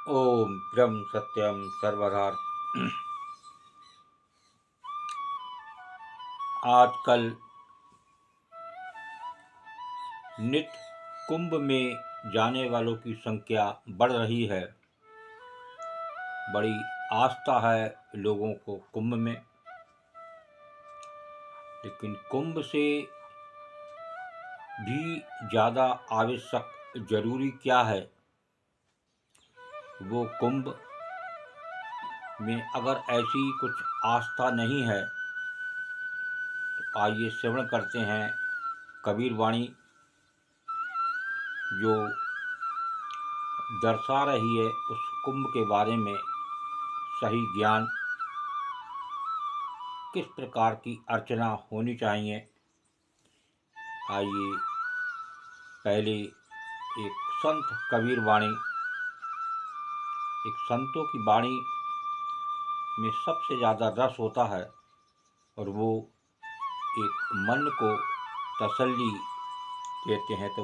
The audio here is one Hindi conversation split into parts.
ओम ब्रह्म सत्यम सर्वधार। आजकल नित्य कुंभ में जाने वालों की संख्या बढ़ रही है। बड़ी आस्था है लोगों को कुंभ में, लेकिन कुंभ से भी ज़्यादा आवश्यक जरूरी क्या है? वो कुंभ में अगर ऐसी कुछ आस्था नहीं है तो आइए श्रवण करते हैं कबीर वाणी, जो दर्शा रही है उस कुंभ के बारे में सही ज्ञान, किस प्रकार की अर्चना होनी चाहिए। आइए पहले एक संत कबीर वाणी, एक संतों की वाणी में सबसे ज़्यादा रस होता है और वो एक मन को तसल्ली देते हैं। तो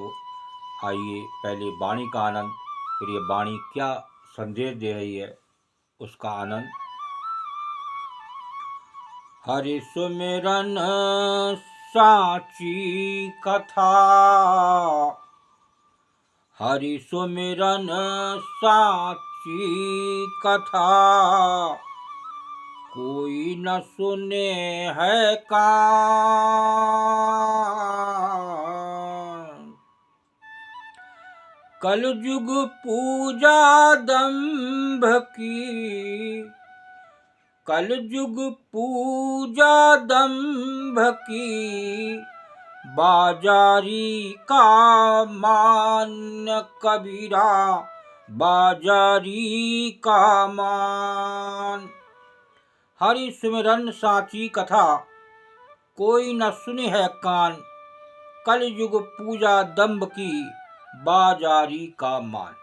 आइए पहले वाणी का आनंद, फिर ये वाणी क्या संदेश दे रही है उसका आनंद। हरि सुमिरन साची कथा, हरि सुमिरन साची कथा, कोई न सुने है कान। कलयुग पूजा दंभ की, कलयुग पूजा दंभ की, बाजारी का मान कबीरा, बाजारी का मान। हरि सुमिरन साची कथा, कोई न सुने है कान। कलयुग पूजा दंभ की, बाजारी का मान।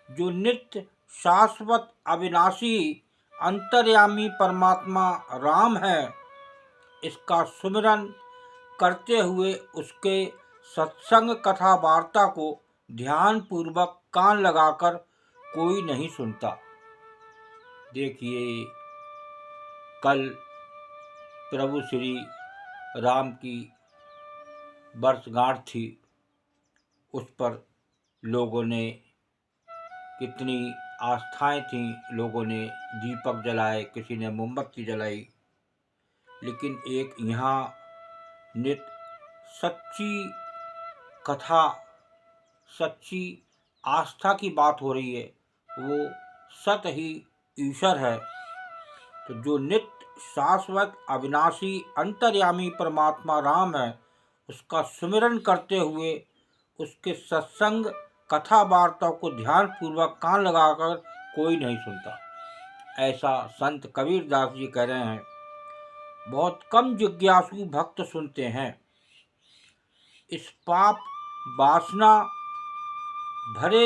जो नित्य शाश्वत अविनाशी अंतर्यामी परमात्मा राम है, इसका सुमिरन करते हुए उसके सत्संग कथा वार्ता को ध्यान पूर्वक कान लगाकर कोई नहीं सुनता। देखिए, कल प्रभु श्री राम की वर्षगांठ थी, उस पर लोगों ने कितनी आस्थाएं थीं, लोगों ने दीपक जलाए, किसी ने मोमबत्ती जलाई, लेकिन एक यहाँ नित्य सच्ची कथा, सच्ची आस्था की बात हो रही है। वो सत ही ईश्वर है। तो जो नित्य शाश्वत अविनाशी अंतर्यामी परमात्मा राम है, उसका सुमिरन करते हुए उसके सत्संग कथा वार्ता को ध्यान पूर्वक कान लगाकर कोई नहीं सुनता। ऐसा संत कबीर दास जी कह रहे हैं। बहुत कम जिज्ञासु भक्त सुनते हैं। इस पाप वासना भरे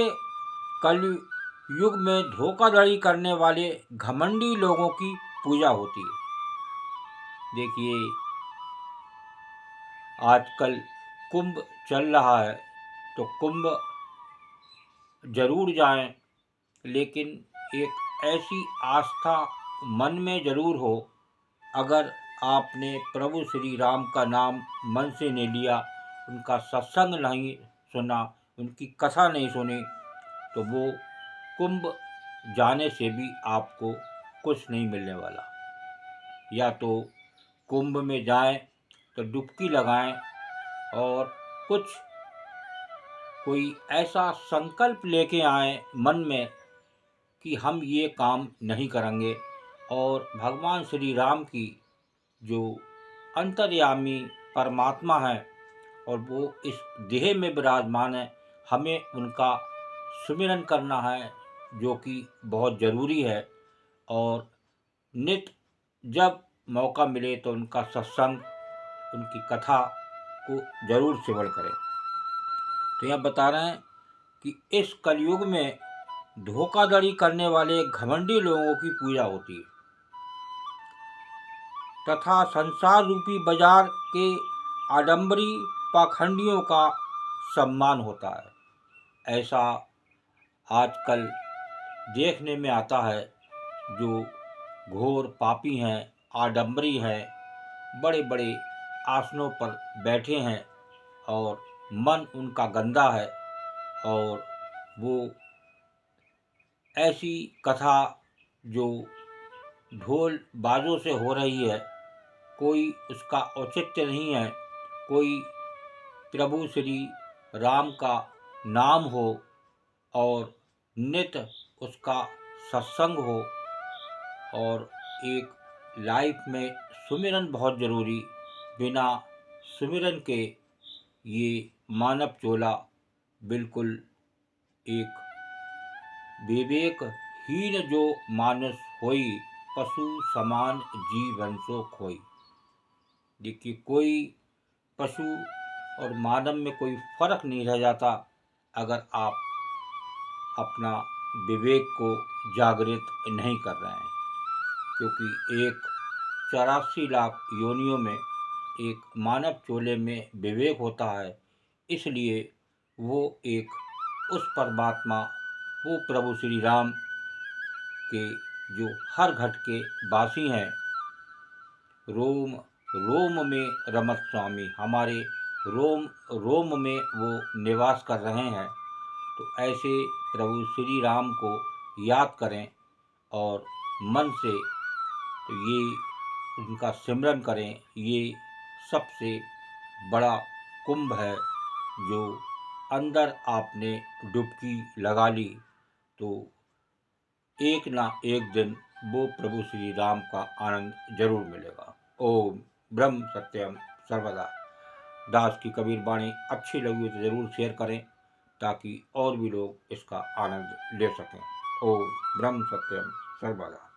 कलयुग में धोखाधड़ी करने वाले घमंडी लोगों की पूजा होती है। देखिए, आजकल कुंभ चल रहा है तो कुंभ जरूर जाएं, लेकिन एक ऐसी आस्था मन में जरूर हो। अगर आपने प्रभु श्री राम का नाम मन से नहीं लिया, उनका सत्संग नहीं सुना, उनकी कथा नहीं सुनी, तो वो कुंभ जाने से भी आपको कुछ नहीं मिलने वाला। या तो कुंभ में जाएं तो डुबकी लगाएं और कोई ऐसा संकल्प लेके आए मन में कि हम ये काम नहीं करेंगे, और भगवान श्री राम की जो अंतर्यामी परमात्मा है और वो इस देह में विराजमान है, हमें उनका सुमिरन करना है, जो कि बहुत ज़रूरी है। और नित्य जब मौका मिले तो उनका सत्संग, उनकी कथा को जरूर श्रवण करें। तो यह बता रहे हैं कि इस कलयुग में धोखाधड़ी करने वाले घमंडी लोगों की पूजा होती है तथा संसार रूपी बाजार के आडंबरी पाखंडियों का सम्मान होता है। ऐसा आजकल देखने में आता है जो घोर पापी हैं, आडंबरी हैं, बड़े बड़े आसनों पर बैठे हैं और मन उनका गंदा है, और वो ऐसी कथा जो ढोल बाजों से हो रही है, कोई उसका औचित्य नहीं है, कोई प्रभु श्री राम का नाम हो और नित्य उसका सत्संग हो, और एक लाइफ में सुमिरन बहुत ज़रूरी। बिना सुमिरन के ये मानव चोला बिल्कुल एक विवेकहीन जो मानुष होई, पशु समान जीवन सो खोई। देखिए, कोई पशु और मानव में कोई फर्क नहीं रह जाता अगर आप अपना विवेक को जागृत नहीं कर रहे हैं, क्योंकि एक 84 लाख योनियों में एक मानव चोले में विवेक होता है। इसलिए वो एक उस परमात्मा, वो प्रभु श्री राम के जो हर घट के वासी हैं, रोम रोम में रमत स्वामी, हमारे रोम रोम में वो निवास कर रहे हैं। तो ऐसे प्रभु श्री राम को याद करें और मन से तो ये उनका सिमरन करें। ये सबसे बड़ा कुंभ है, जो अंदर आपने डुबकी लगा ली तो एक ना एक दिन वो प्रभु श्री राम का आनंद जरूर मिलेगा। ओम ब्रह्म सत्यम सर्वदा। दास की कबीर वाणी अच्छी लगी हो तो ज़रूर शेयर करें, ताकि और भी लोग इसका आनंद ले सकें। ओम ब्रह्म सत्यम सर्वदा।